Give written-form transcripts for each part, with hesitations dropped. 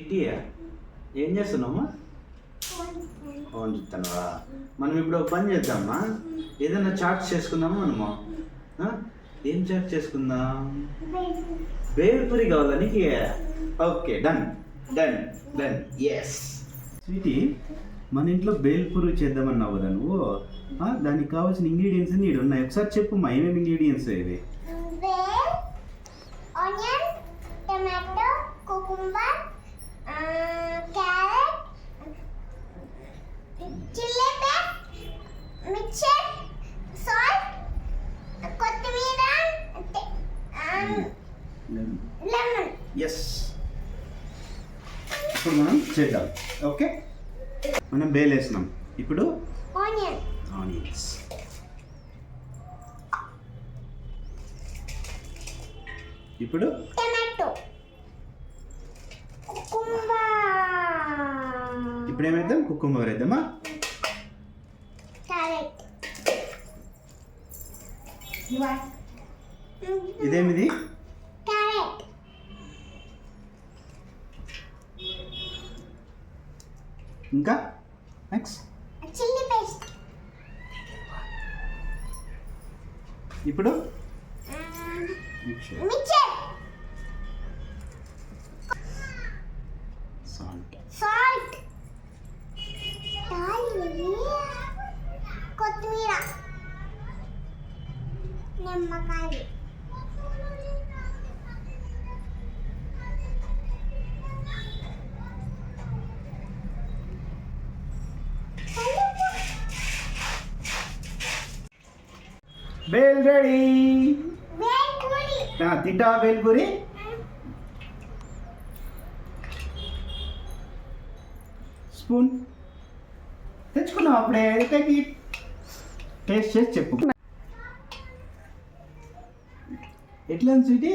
Sweety ఏం చేస్తున్నామా? Phone చూస్తున్నావా? మనం ఇప్పుడు ఒక పని చేద్దామా? ఏదైనా చాట్ చేసుకుందామా మనము? ఏం చాట్ చేసుకుందాం? బేల్పూరి కావాలా నీకు? Okay, done done done. Yes sweetie, మన ఇంట్లో బేల్పూరి చేద్దామన్నావు కదా నువ్వు. దానికి కావాల్సిన ఇంగ్రీడియంట్స్ నీడు ఉన్నాయి. ఒకసారి చెప్పు మా ఏమేమి ఇంగ్రీడియంట్స్ ఇవి? Onion, tomato, cucumber, carrot, chilli paste, mixture, salt, కొత్తిమీర, లెమన్. ఎస్, ఇప్పుడు మనం చేద్దాం. ఓకే, మనం బేల్ వేసినాం. ఇప్పుడు ఆనియన్స్. ఇప్పుడు టమాటో, కుకుంబర్. ఇప్పుడు ఏమేద్దాం? కుకుంబర్ వేద్దామా? క్యారెట్. ఇదేమిది? క్యారెట్. ఇంకా నెక్స్ట్ చిల్లీ పేస్ట్. ఇప్పుడు మిక్చర్. సాల్ట్. సాల్ట్. కొత్తిమీర, నిమ్మకాయ. బేల్ రెడీ. బేల్పూరి. తింటా బేల్పూరి? స్పూన్ తెచ్చుకున్నావు అప్పుడే. టేస్ట్ చేసి చెప్పు. ఎట్లా ఉంది స్వీటీ?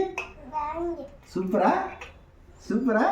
సూపరా? సూపరా?